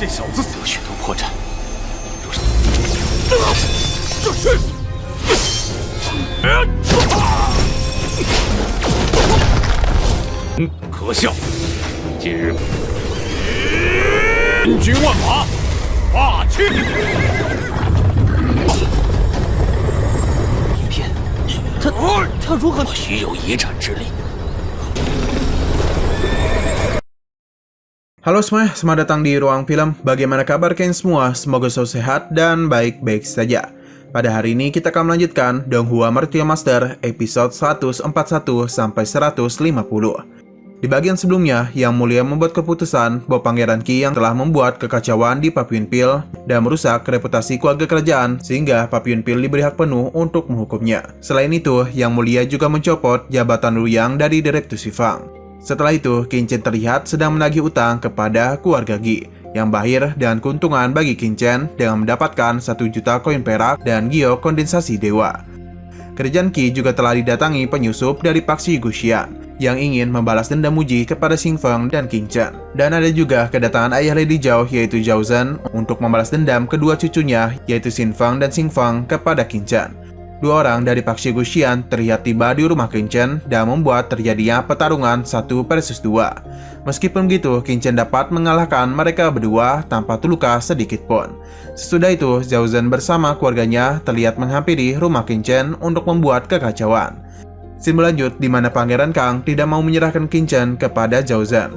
这小子有许多破绽。这是。可笑！今日千军万马，化去！一片，他如何？或许有一战之力。 Halo semuanya, selamat datang di Ruang Film. Bagaimana kabar kalian semua? Semoga selalu sehat dan baik-baik saja. Pada hari ini kita akan melanjutkan Donghua Martial Master episode 141 sampai 150. Di bagian sebelumnya, Yang Mulia membuat keputusan bahwa Pangeran Qi yang telah membuat kekacauan di Papuen Pil dan merusak reputasi keluarga kerajaan sehingga Papuen Pil diberi hak penuh untuk menghukumnya. Selain itu, Yang Mulia juga mencopot jabatan Lu Yang dari Direktur Shifang. Setelah itu, Qin Chen terlihat sedang menagih utang kepada keluarga Qi, yang berakhir dengan keuntungan bagi Qin Chen dengan mendapatkan 1 juta koin perak dan giok kondensasi dewa. Kerajaan Qi juga telah didatangi penyusup dari Paksi Guxian yang ingin membalas dendam Muji kepada Xing Feng dan Qin Chen. Dan ada juga kedatangan ayah Lady Zhao yaitu Zhao Zhen untuk membalas dendam kedua cucunya yaitu Xin Feng dan Xing Feng kepada Qin Chen. Dua orang dari Paksi Guxian terlihat tiba di rumah Qin Chen dan membuat terjadinya pertarungan 1 versus 2. Meskipun begitu, Qin Chen dapat mengalahkan mereka berdua tanpa terluka sedikit pun. Sesudah itu, Zhao Zhen bersama keluarganya terlihat menghampiri rumah Qin Chen untuk membuat kekacauan. Scene berlanjut di mana Pangeran Kang tidak mau menyerahkan Qin Chen kepada Zhao Zhen.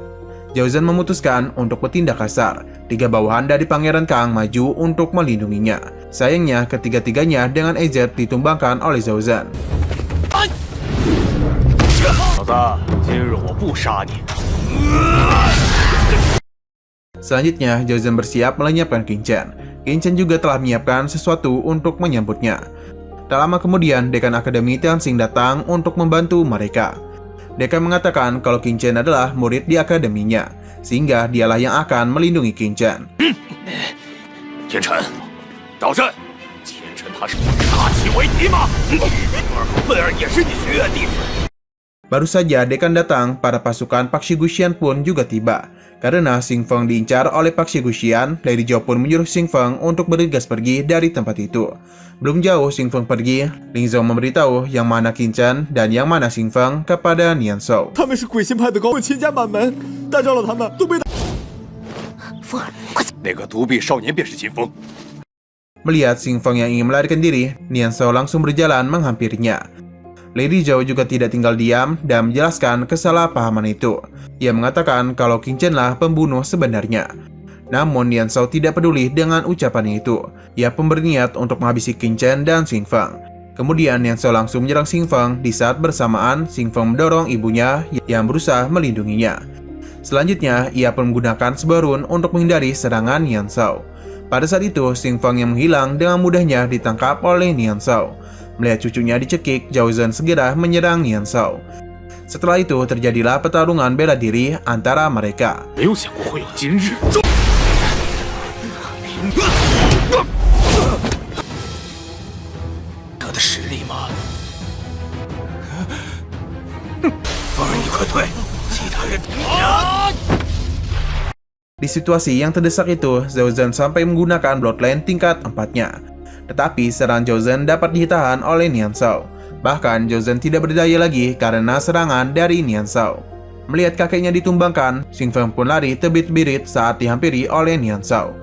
Zhao Zhen memutuskan untuk bertindak kasar. 3 bawahan dari Pangeran Kang maju untuk melindunginya. Sayangnya, ketiga-tiganya dengan EZ ditumbangkan oleh Zhao Zhen. Selanjutnya, Zhao Zhen bersiap melenyapkan Qin Chen. Qin Chen juga telah menyiapkan sesuatu untuk menyambutnya. Tak lama kemudian, Dekan Akademi Tianxing datang untuk membantu mereka. Dekan mengatakan kalau Qin Chen adalah murid di akademinya, sehingga dialah yang akan melindungi Qin Chen. Qin Chen, Zhao Zhen, Qin Chen他是大气为敌吗？二和愤儿也是你学院弟子。 Baru saja Dekan datang, para pasukan Paksi Guxian pun juga tiba. Karena Xing Feng diincar oleh Paksi Guxian, Lady Zhao pun menyuruh Xing Feng untuk bergegas pergi dari tempat itu. Belum jauh Xing Feng pergi, Ling Zhou memberitahu yang mana Qin Chen dan yang mana Xing Feng kepada Nian Shou. Melihat Xing Feng yang ingin melarikan diri, Nian Shou langsung berjalan menghampirinya. Lady Zhao juga tidak tinggal diam dan menjelaskan kesalahpahaman itu. Ia mengatakan kalau Qin Chen lah pembunuh sebenarnya. Namun Nian Shou tidak peduli dengan ucapan itu. Ia pun berniat untuk menghabisi Qin Chen dan Xing Feng. Kemudian Nian Shou langsung menyerang Xing Feng. Di saat bersamaan, Xing Feng mendorong ibunya yang berusaha melindunginya. Selanjutnya, ia pun menggunakan sebuah rune untuk menghindari serangan Nian Shou. Pada saat itu, Xing Feng yang menghilang dengan mudahnya ditangkap oleh Nian Shou. Melihat cucunya dicekik, Zhao Zhen segera menyerang Nian Shou. Setelah itu, terjadilah pertarungan bela diri antara mereka. Di situasi yang terdesak itu, Zhao Zhen sampai menggunakan Bloodline tingkat 4-nya. Tetapi serangan Zhao Zhen dapat ditahan oleh Nian Shou. Bahkan Zhao Zhen tidak berdaya lagi karena serangan dari Nian Shou. Melihat kakeknya ditumbangkan, Xing Feng pun lari tebit-birit saat dihampiri oleh Nian Shou.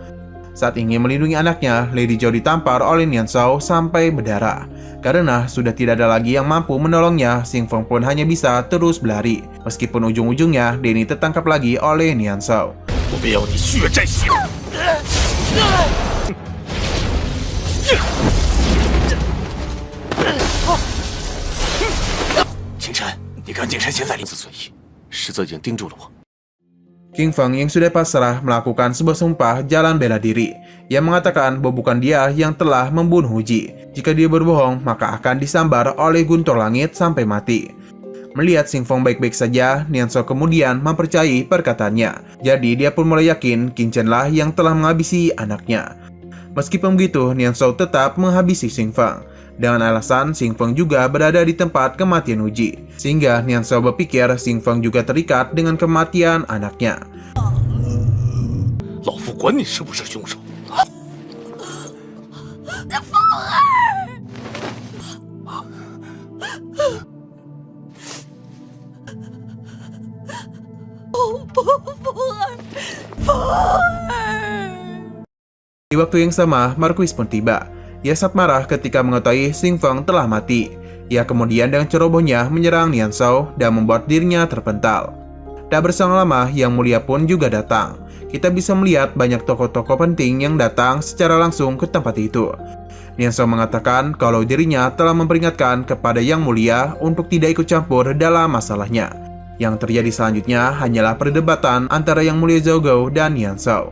Saat ingin melindungi anaknya, Lady Zhao ditampar oleh Nian Shou sampai berdarah. Karena sudah tidak ada lagi yang mampu menolongnya, Xing Feng pun hanya bisa terus berlari. Meskipun ujung-ujungnya Denny tertangkap lagi oleh Nian Shou. Qing Feng yang sudah pasrah melakukan sebuah sumpah jalan bela diri. Ia mengatakan bahwa bukan dia yang telah membunuh Ji. Jika dia berbohong, maka akan disambar oleh guntur langit sampai mati. Melihat Xing Feng baik-baik saja, Nian Shou kemudian mempercayai perkataannya. Jadi dia pun mulai yakin Qin Chen lah yang telah menghabisi anaknya. Meskipun begitu, Nian Shou tetap menghabisi Xing Feng. Dengan alasan Xing Feng juga berada di tempat kematian Uji. Sehingga Nian Shou berpikir Xing Feng juga terikat dengan kematian anaknya. 管你是不是凶手。Di waktu yang sama, Marquis pun tiba. Ia sangat marah ketika mengetahui Xing Feng telah mati. Ia kemudian dengan cerobohnya menyerang Nian Shao dan membuat dirinya terpental. Tak berselang lama, Yang Mulia pun juga datang. Kita bisa melihat banyak tokoh-tokoh penting yang datang secara langsung ke tempat itu. Nian Shao mengatakan kalau dirinya telah memperingatkan kepada Yang Mulia untuk tidak ikut campur dalam masalahnya. Yang terjadi selanjutnya hanyalah perdebatan antara Yang Mulia Zhao Gao dan Nian Shao.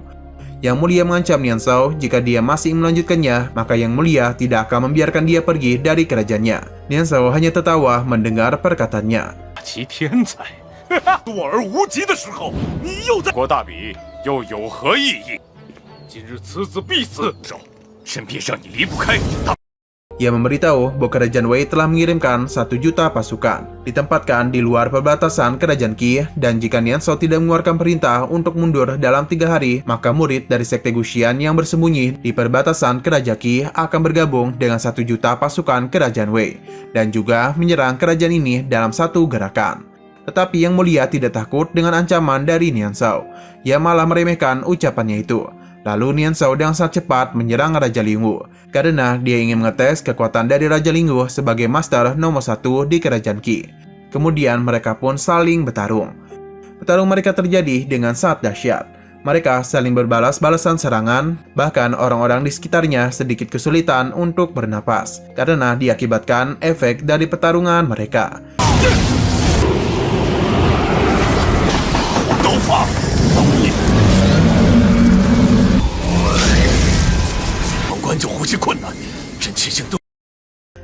Yang Mulia mengancam Nian Shao jika dia masih melanjutkannya, maka Yang Mulia tidak akan membiarkan dia pergi dari kerajaannya. Nian Shao hanya tertawa mendengar perkataannya. 其天才，多而无极的时候，你又在国大比，又有何意义？今日此子必死，朕便让你离不开。 Ia memberitahu bahwa kerajaan Wei telah mengirimkan 1 juta pasukan, ditempatkan di luar perbatasan kerajaan Qi, dan jika Nian Shao tidak mengeluarkan perintah untuk mundur dalam 3 hari, maka murid dari sekte Guxian yang bersembunyi di perbatasan kerajaan Qi akan bergabung dengan 1 juta pasukan kerajaan Wei, dan juga menyerang kerajaan ini dalam satu gerakan. Tetapi Yang Mulia tidak takut dengan ancaman dari Nian Shao. Ia malah meremehkan ucapannya itu. Lalu Nian Shao dengan sangat cepat menyerang Raja Lingwu karena dia ingin mengetes kekuatan dari Raja Lingwu sebagai master nomor 1 di kerajaan Qi. Kemudian mereka pun saling bertarung. Petarung mereka terjadi dengan sangat dahsyat. Mereka saling berbalas-balasan serangan, bahkan orang-orang di sekitarnya sedikit kesulitan untuk bernapas karena diakibatkan efek dari pertarungan mereka.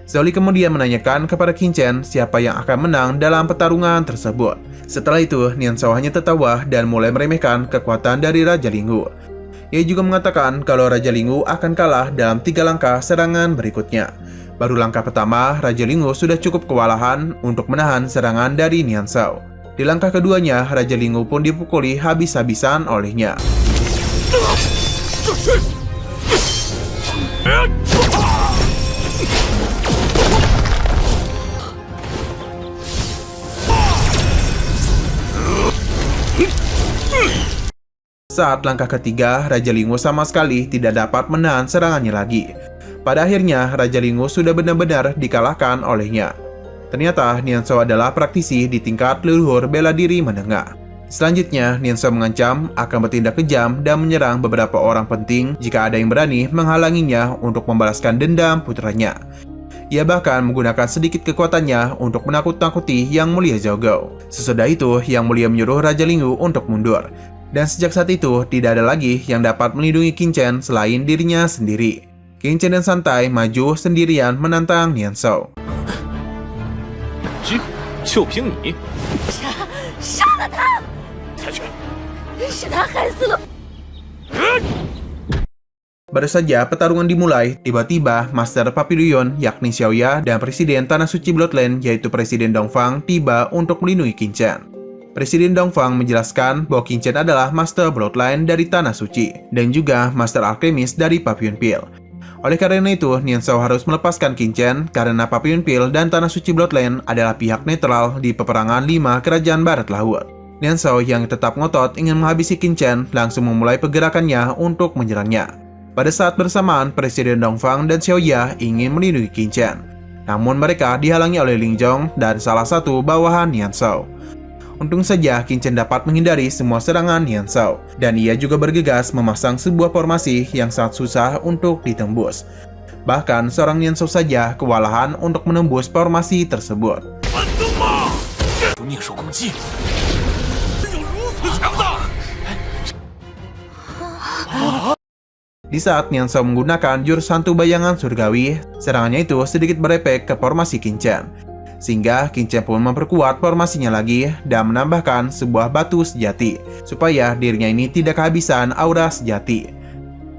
Zhao Li kemudian menanyakan kepada Qin Chen siapa yang akan menang dalam pertarungan tersebut. Setelah itu, Nian Shao hanya tertawa dan mulai meremehkan kekuatan dari Raja Lingwu. Ia juga mengatakan kalau Raja Lingwu akan kalah dalam 3 langkah serangan berikutnya. Baru langkah pertama, Raja Lingwu sudah cukup kewalahan untuk menahan serangan dari Nian Shao. Di langkah keduanya, Raja Lingwu pun dipukuli habis-habisan olehnya. Saat langkah ketiga, Raja Lingwu sama sekali tidak dapat menahan serangannya lagi. Pada akhirnya, Raja Lingwu sudah benar-benar dikalahkan olehnya. Ternyata, Nian Shao adalah praktisi di tingkat leluhur bela diri menengah. Selanjutnya, Nian Shao mengancam akan bertindak kejam dan menyerang beberapa orang penting jika ada yang berani menghalanginya untuk membalaskan dendam putranya. Ia bahkan menggunakan sedikit kekuatannya untuk menakut-nakuti Yang Mulia Zhao Gao. Sesudah itu, Yang Mulia menyuruh Raja Lingwu untuk mundur. Dan sejak saat itu, tidak ada lagi yang dapat melindungi Qin Chen selain dirinya sendiri. Qin Chen dan santai maju sendirian menantang Nian Shao. 就凭你，杀了他！下去。是他害死了。 Baru saja pertarungan dimulai, tiba-tiba Master Papillon yakni Xiaoya dan Presiden Tanah Suci Bloodland yaitu Presiden Dongfang tiba untuk melindungi Qin Chen. Presiden Dongfang menjelaskan bahwa Qin Chen adalah Master Bloodline dari Tanah Suci dan juga Master Alchemist dari Papillon Pill. Oleh karena itu, Nian Shao harus melepaskan Qin Chen karena Papillon Pill dan Tanah Suci Bloodline adalah pihak netral di peperangan 5 kerajaan barat laut. Nian Shao yang tetap ngotot ingin menghabisi Qin Chen langsung memulai pergerakannya untuk menyerangnya. Pada saat bersamaan, Presiden Dongfang dan Xiaoya ingin melindungi Qin Chen. Namun mereka dihalangi oleh Ling Zhong dan salah satu bawahan Nian Shao. Untung saja Qin Chen dapat menghindari semua serangan Nian Shao, dan ia juga bergegas memasang sebuah formasi yang sangat susah untuk ditembus. Bahkan seorang Nian Shao saja kewalahan untuk menembus formasi tersebut. Di saat Nian Shao menggunakan jurus hantu bayangan surgawi, serangannya itu sedikit berefek ke formasi Qin Chen. Sehingga Qin Chen pun memperkuat formasinya lagi dan menambahkan sebuah batu sejati, supaya dirinya ini tidak kehabisan aura sejati.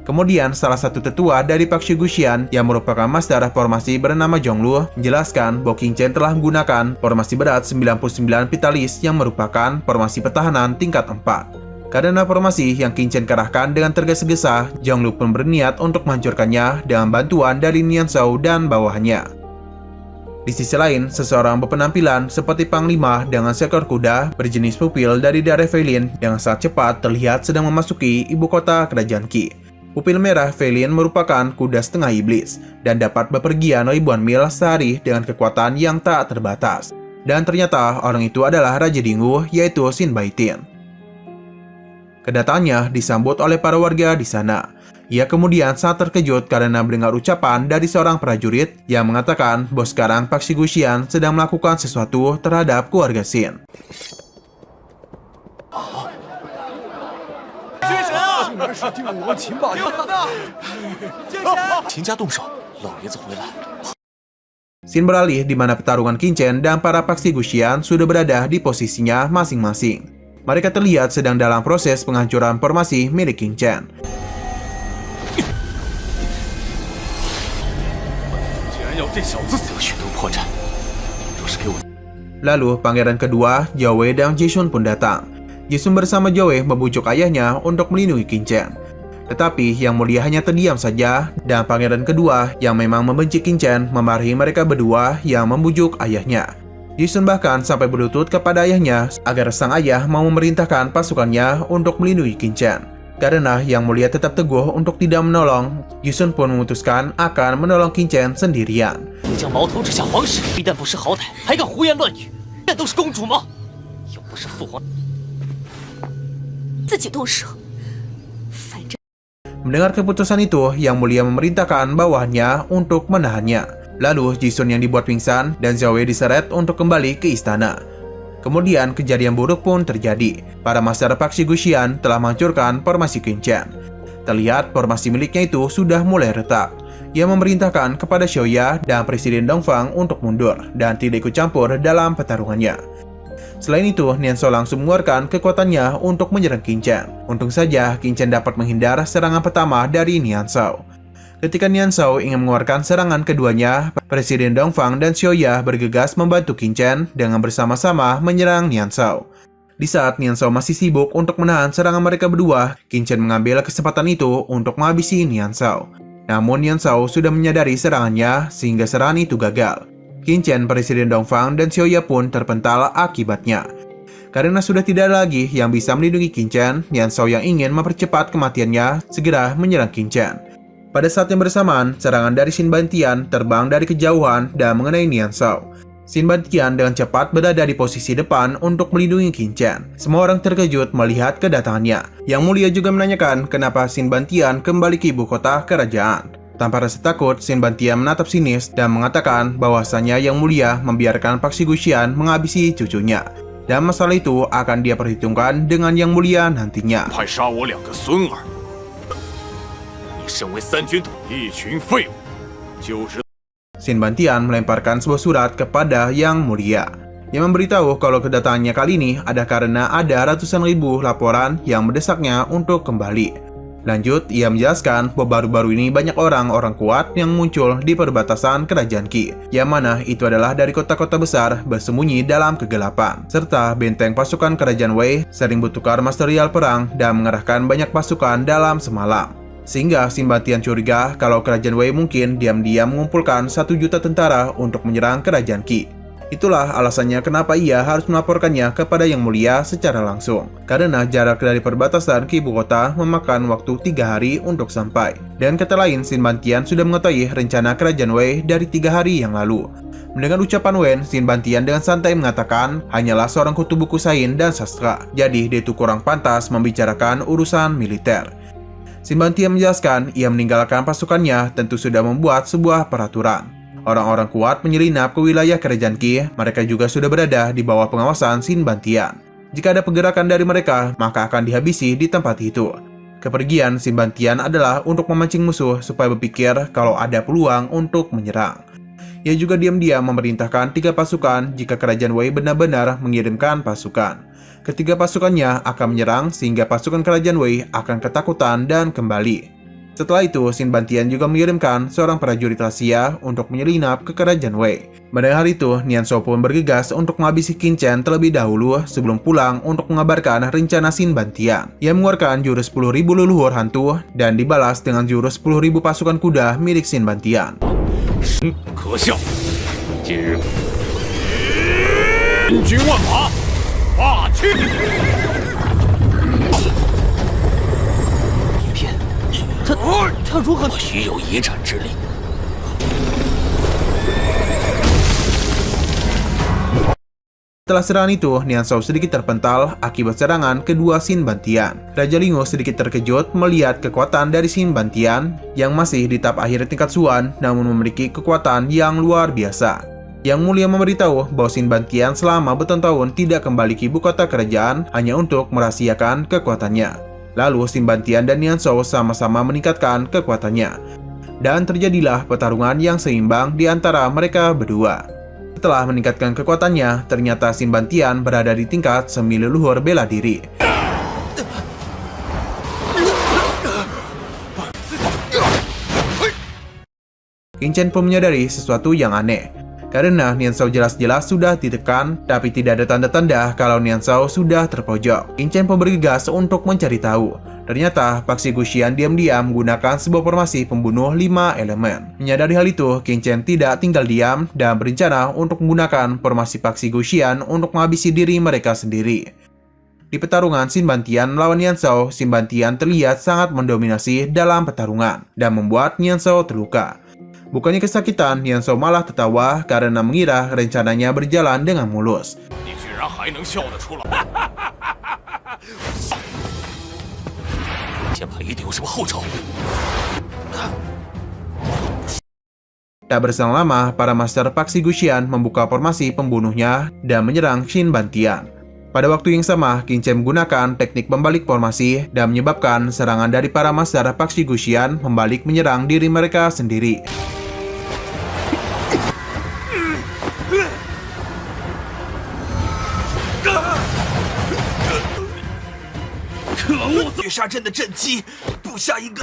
Kemudian salah satu tetua dari Pakshu Guxian yang merupakan master formasi bernama Zhonglu menjelaskan bahwa Qin Chen telah menggunakan formasi berat 99 Pitalis yang merupakan formasi pertahanan tingkat 4. Karena formasi yang Qin Chen kerahkan dengan tergesa-gesa, Zhonglu pun berniat untuk menghancurkannya dengan bantuan dari Nian Shao dan bawahannya. Di sisi lain, seseorang berpenampilan seperti panglima dengan seekor kuda berjenis pupil dari daerah Feilin yang sangat cepat terlihat sedang memasuki ibu kota kerajaan Qi. Pupil merah Feilin merupakan kuda setengah iblis dan dapat bepergian ribuan mil sehari dengan kekuatan yang tak terbatas. Dan ternyata orang itu adalah Raja Dinghu, yaitu Xin Baitin. Kedatangannya disambut oleh para warga di sana. Ia kemudian sangat terkejut karena mendengar ucapan dari seorang prajurit yang mengatakan bahwa sekarang Pak Guxian sedang melakukan sesuatu terhadap keluarga Xin. 秦家动手，老爷子回来。 Xin beralih di mana pertarungan Qin Chen dan para Pak Guxian sudah berada di posisinya masing-masing. Mereka terlihat sedang dalam proses penghancuran formasi milik Qin Chen. Lalu pangeran kedua, Zhao Wei dan Jishun pun datang. Jishun bersama Zhao Wei membujuk ayahnya untuk melindungi Qin Chen. Tetapi Yang Mulia hanya terdiam saja, dan pangeran kedua yang memang membenci Qin Chen memarahi mereka berdua yang membujuk ayahnya. Jishun bahkan sampai berlutut kepada ayahnya agar sang ayah mau memerintahkan pasukannya untuk melindungi Qin Chen. Karena Yang Mulia tetap teguh untuk tidak menolong, Jishun pun memutuskan akan menolong Qin Chen sendirian. 你将矛头指向皇室，非但不识好歹，还敢胡言乱语，这都是公主吗？又不是父皇，自己动手。反正 Mendengar keputusan itu, Yang Mulia memerintahkan bawahannya untuk menahannya. Lalu Jishun yang dibuat pingsan dan Zhao Wei diseret untuk kembali ke istana. Kemudian kejadian buruk pun terjadi. Para master Pak Guxian telah menghancurkan formasi Qin Chen. Terlihat formasi miliknya itu sudah mulai retak. Ia memerintahkan kepada Xiaoya dan Presiden Dongfang untuk mundur dan tidak ikut campur dalam pertarungannya. Selain itu, Nian Shao langsung mengeluarkan kekuatannya untuk menyerang Qin Chen. Untung saja Qin Chen dapat menghindar serangan pertama dari Nian Shao. Ketika Nian Shao ingin mengeluarkan serangan keduanya, Presiden Dongfang dan Xiaoya bergegas membantu Qin Chen dengan bersama-sama menyerang Nian Shao. Di saat Nian Shao masih sibuk untuk menahan serangan mereka berdua, Qin Chen mengambil kesempatan itu untuk menghabisi Nian Shao. Namun Nian Shao sudah menyadari serangannya sehingga serangan itu gagal. Qin Chen, Presiden Dongfang, dan Xiaoya pun terpental akibatnya. Karena sudah tidak ada lagi yang bisa melindungi Qin Chen, Nian Shao yang ingin mempercepat kematiannya segera menyerang Qin Chen. Pada saat yang bersamaan, serangan dari Xin Bantian terbang dari kejauhan dan mengenai Nian Shao. Xin Bantian dengan cepat berada di posisi depan untuk melindungi Qin Chen. Semua orang terkejut melihat kedatangannya. Yang Mulia juga menanyakan kenapa Xin Bantian kembali ke ibu kota kerajaan. Tanpa rasa takut, Xin Bantian menatap sinis dan mengatakan bahwasanya Yang Mulia membiarkan Pak Guxian menghabisi cucunya. Dan masalah itu akan dia perhitungkan dengan Yang Mulia nantinya. 快杀我2个孙儿！你身为三军统一群废物，就知 Xin Bantian melemparkan sebuah surat kepada Yang Mulia yang memberitahu kalau kedatangannya kali ini ada karena ada ratusan ribu laporan yang mendesaknya untuk kembali. Lanjut, ia menjelaskan bahwa baru-baru ini banyak orang-orang kuat yang muncul di perbatasan kerajaan Qi, yang mana itu adalah dari kota-kota besar bersembunyi dalam kegelapan, serta benteng pasukan kerajaan Wei sering bertukar material perang dan mengerahkan banyak pasukan dalam semalam. Sehingga Xin Bantian curiga kalau kerajaan Wei mungkin diam-diam mengumpulkan 1 juta tentara untuk menyerang kerajaan Qi. Itulah alasannya kenapa ia harus melaporkannya kepada Yang Mulia secara langsung. Karena jarak dari perbatasan ke ibu kota memakan waktu 3 hari untuk sampai. Dan kata lain, Xin Bantian sudah mengetahui rencana kerajaan Wei dari 3 hari yang lalu. Mendengar ucapan Wen, Xin Bantian dengan santai mengatakan hanyalah seorang kutu buku sains dan sastra. Jadi dia itu kurang pantas membicarakan urusan militer. Xin Bantian menjelaskan ia meninggalkan pasukannya tentu sudah membuat sebuah peraturan. Orang-orang kuat menyelinap ke wilayah kerajaan Qi, mereka juga sudah berada di bawah pengawasan Xin Bantian. Jika ada pergerakan dari mereka, maka akan dihabisi di tempat itu. Kepergian Xin Bantian adalah untuk memancing musuh supaya berpikir kalau ada peluang untuk menyerang. Ia juga diam-diam memerintahkan 3 pasukan jika kerajaan Wei benar-benar mengirimkan pasukan. Ketiga pasukannya akan menyerang sehingga pasukan kerajaan Wei akan ketakutan dan kembali. Setelah itu, Xin Bantian juga mengirimkan seorang prajurit rahasia untuk menyelinap ke kerajaan Wei. Mendengar itu, Nian Shao pun bergegas untuk menghabisi Qin Chen terlebih dahulu sebelum pulang untuk mengabarkan rencana Xin Bantian. Ia mengeluarkan jurus 10.000 leluhur hantu dan dibalas dengan jurus 10.000 pasukan kuda milik Xin Bantian. 可笑！今日千军万马，化去！一片，他如何？须有一战之力。 Setelah serangan itu, Nian Shao sedikit terpental akibat serangan kedua Xin Bantian. Raja Lingu sedikit terkejut melihat kekuatan dari Xin Bantian yang masih di tahap akhir tingkat Suan namun memiliki kekuatan yang luar biasa. Yang Mulia memberitahu bahwa Xin Bantian selama bertahun-tahun tidak kembali ke ibu kota kerajaan hanya untuk merahasiakan kekuatannya. Lalu Xin Bantian dan Nian Shao sama-sama meningkatkan kekuatannya. Dan terjadilah pertarungan yang seimbang di antara mereka berdua. Setelah meningkatkan kekuatannya, ternyata Xin Bantian berada di tingkat semi leluhur bela diri. Qin Chen pun menyadari sesuatu yang aneh. Karena Nian Shao jelas-jelas sudah ditekan, tapi tidak ada tanda-tanda kalau Nian Shao sudah terpojok. Qin Chen pun bergegas untuk mencari tahu. Ternyata Pak Xi Guxian diam-diam menggunakan sebuah formasi pembunuh 5 elemen. Menyadari hal itu, Qin Chen tidak tinggal diam dan berencana untuk menggunakan formasi Pak Xi Guxian untuk menghabisi diri mereka sendiri. Di pertarungan Xin Bantian melawan Nian Shao, Xin Bantian terlihat sangat mendominasi dalam pertarungan dan membuat Nian Shao terluka. Bukannya kesakitan, Nian Shao malah tertawa karena mengira rencananya berjalan dengan mulus. 你居然还能笑得出来！ 前排一定有什么后手。 Tak berselang lama, para master Pak Xi Guxian membuka formasi pembunuhnya dan menyerang Xin Bantian. Pada waktu yang sama, Qin Chen menggunakan teknik membalik formasi dan menyebabkan serangan dari para master Pak Xi Guxian membalik menyerang diri mereka sendiri. 可恶！绝杀阵的阵基，布下一个，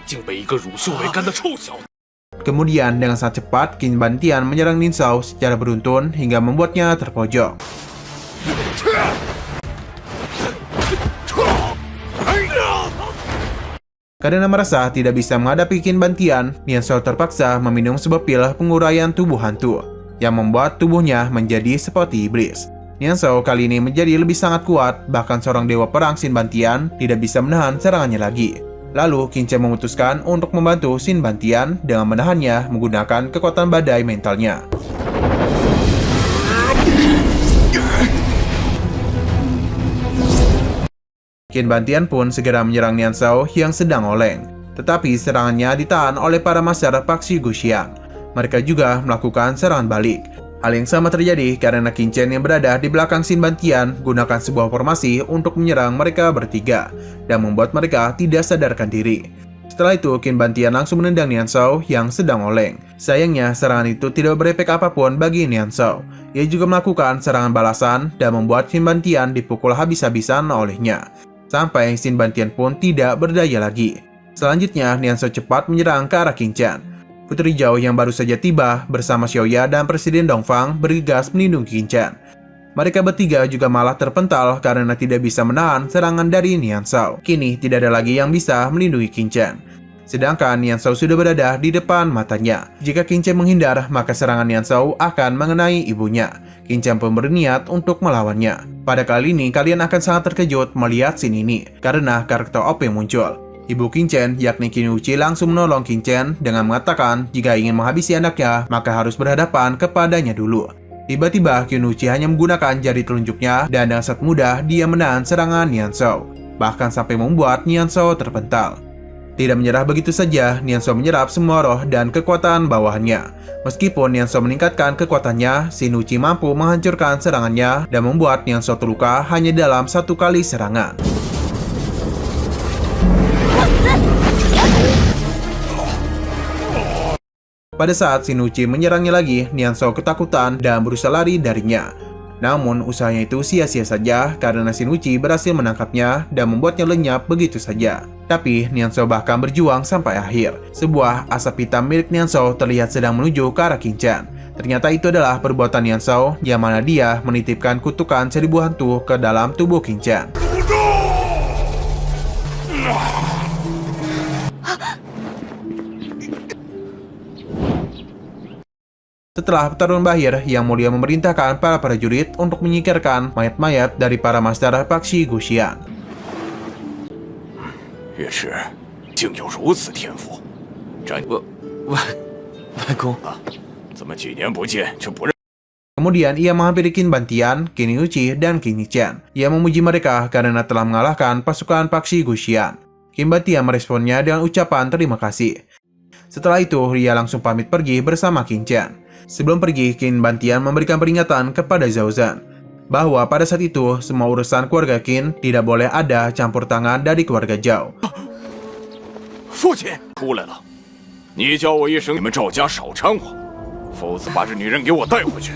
竟被一个乳臭未干的臭小子！ Kemudian dengan sangat cepat, Qin Bantian menyerang Nian Shao secara beruntun hingga membuatnya terpojok. Karena merasa tidak bisa menghadapi Qin Bantian, Nian Shao terpaksa meminum sebuah pil penguraian tubuh hantu yang membuat tubuhnya menjadi seperti iblis. Nian Shao kali ini menjadi lebih sangat kuat, bahkan seorang dewa perang Xin Bantian tidak bisa menahan serangannya lagi. Lalu Qin Chen memutuskan untuk membantu Xin Bantian dengan menahannya menggunakan kekuatan badai mentalnya. Qin Bantian pun segera menyerang Nian Shao yang sedang oleng. Tetapi serangannya ditahan oleh para master Pak Xi Guxian. Mereka juga melakukan serangan balik. Hal yang sama terjadi karena Qin Chen yang berada di belakang Xin Bantian gunakan sebuah formasi untuk menyerang mereka bertiga dan membuat mereka tidak sadarkan diri. Setelah itu, Qin Bantian langsung menendang Nian Shao yang sedang oleng. Sayangnya, serangan itu tidak berefek apapun bagi Nian Shao. Ia juga melakukan serangan balasan dan membuat Xin Bantian dipukul habis-habisan olehnya. Sampai Xin Bantian pun tidak berdaya lagi. Selanjutnya, Nian Shao cepat menyerang ke arah Qin Chen. Putri Zhao yang baru saja tiba bersama Xiaoya dan Presiden Dongfang bergegas melindungi Qin Chen. Mereka bertiga juga malah terpental karena tidak bisa menahan serangan dari Nian Shao. Kini tidak ada lagi yang bisa melindungi Qin Chen. Sedangkan Nian Shao sudah berada di depan matanya. Jika Qin Chen menghindar, maka serangan Nian Shao akan mengenai ibunya. Qin Chen pun berniat untuk melawannya. Pada kali ini, kalian akan sangat terkejut melihat scene ini karena karakter OP yang muncul. Ibu Qin Chen, yakni Qin Wuqi, langsung menolong Qin Chen dengan mengatakan jika ingin menghabisi anaknya, maka harus berhadapan kepadanya dulu. Tiba-tiba Qin Wuqi hanya menggunakan jari telunjuknya dan dengan sangat mudah dia menahan serangan Nian Shao, bahkan sampai membuat Nian Shao terpental. Tidak menyerah begitu saja, Nian Shao menyerap semua roh dan kekuatan bawahannya. Meskipun Nian Shao meningkatkan kekuatannya, Qin Wuqi mampu menghancurkan serangannya dan membuat Nian Shao terluka hanya dalam satu kali serangan. Pada saat Qin Wuqi menyerangnya lagi, Nian Shao ketakutan dan berusaha lari darinya. Namun usahanya itu sia-sia saja karena Qin Wuqi berhasil menangkapnya dan membuatnya lenyap begitu saja. Tapi Nianzhou bahkan berjuang sampai akhir. Sebuah asap hitam milik Nianzhou terlihat sedang menuju ke arah Qin Chen. Ternyata itu adalah perbuatan Nianzhou yang mana dia menitipkan kutukan 1000 hantu ke dalam tubuh Qin Chen. Setelah pertarungan berakhir, Yang Mulia memerintahkan para prajurit untuk menyingkirkan mayat-mayat dari para master Paxi Guxian. 岳池竟有如此天赋，外公，怎么几年不见却不认？ Kemudian ia menghampiri Qin Bantian, Qin Yuqi, dan Qin Yiqian. Ia memuji mereka karena telah mengalahkan pasukan Paxi Guxian. Qin Bantian meresponnya dengan ucapan terima kasih. Setelah itu, ia langsung pamit pergi bersama Qin Chen. Sebelum pergi, Qin Bantian memberikan peringatan kepada Zhao Zhan bahwa pada saat itu semua urusan keluarga Qin tidak boleh ada campur tangan dari keluarga Zhao. 父亲出来了，你叫我一声，你们赵家少掺和，否则把这女人给我带回去。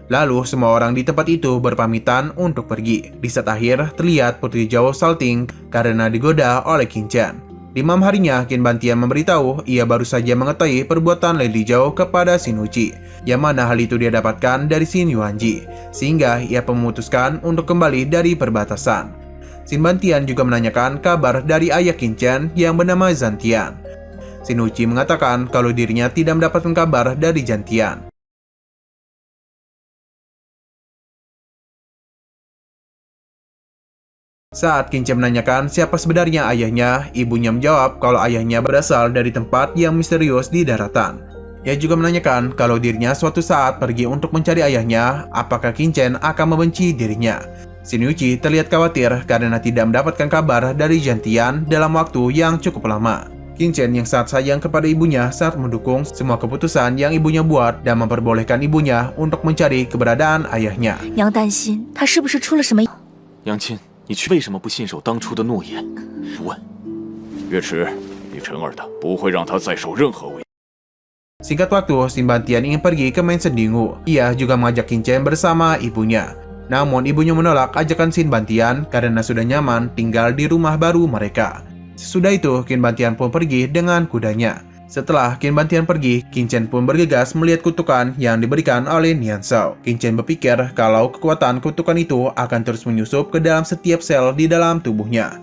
Lalu semua orang di tempat itu berpamitan untuk pergi. Di saat akhir terlihat Putri Zhao salting karena digoda oleh Qin Chen. Di malam harinya, Qin Bantian memberitahu ia baru saja mengetahui perbuatan Lady Zhao kepada Xin Wuqi, yang mana hal itu dia dapatkan dari Xin Yuanji, sehingga ia memutuskan untuk kembali dari perbatasan. Xin Bantian juga menanyakan kabar dari ayah Qin Chen yang bernama Zhan Tian. Xin Wuqi mengatakan kalau dirinya tidak mendapatkan kabar dari Zhan Tian. Saat Qin Chen menanyakan siapa sebenarnya ayahnya, ibunya menjawab kalau ayahnya berasal dari tempat yang misterius di daratan. Ia juga menanyakan kalau dirinya suatu saat pergi untuk mencari ayahnya, apakah Qin Chen akan membenci dirinya. Xin Yuqi terlihat khawatir karena tidak mendapatkan kabar dari Zhan Tian dalam waktu yang cukup lama. Qin Chen yang sangat sayang kepada ibunya sangat mendukung semua keputusan yang ibunya buat dan memperbolehkan ibunya untuk mencari keberadaan ayahnya. 娘担心他是不是出了什么？ 娘亲，你为什么不信守当初的诺言？不问。 岳池，你陈儿的不会让他再受任何危。 Singkat waktu, Xin Bantian ingin pergi ke Mansion Dinghu. Ia juga mengajak Qin Chen bersama ibunya. Namun ibunya menolak ajakan Xin Bantian karena sudah nyaman tinggal di rumah baru mereka. Sesudah itu, Qin Bantian pun pergi dengan kudanya. Setelah Qin Bantian pergi, Qin Chen pun bergegas melihat kutukan yang diberikan oleh Nianzhou. Qin Chen berpikir kalau kekuatan kutukan itu akan terus menyusup ke dalam setiap sel di dalam tubuhnya.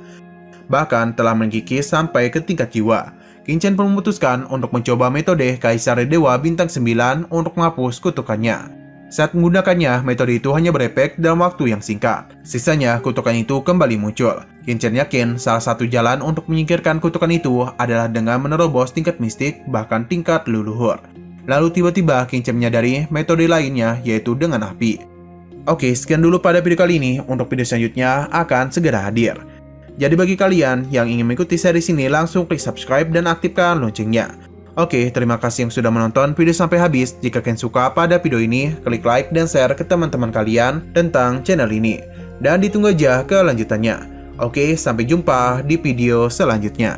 Bahkan telah menggigit sampai ke tingkat jiwa. Qin Chen pun memutuskan untuk mencoba metode Kaisar Dewa Bintang 9 untuk menghapus kutukannya. Saat menggunakannya, metode itu hanya berefek dalam waktu yang singkat. Sisanya, kutukan itu kembali muncul. Qin Chen yakin salah satu jalan untuk menyingkirkan kutukan itu adalah dengan menerobos tingkat mistik, bahkan tingkat leluhur. Lalu tiba-tiba Qin Chen menyadari metode lainnya, yaitu dengan api. Oke, sekian dulu pada video kali ini. Untuk video selanjutnya akan segera hadir. Jadi bagi kalian yang ingin mengikuti series ini, langsung klik subscribe dan aktifkan loncengnya. Oke, terima kasih yang sudah menonton video sampai habis. Jika kalian suka pada video ini, klik like dan share ke teman-teman kalian tentang channel ini. Dan ditunggu aja kelanjutannya. Oke, sampai jumpa di video selanjutnya.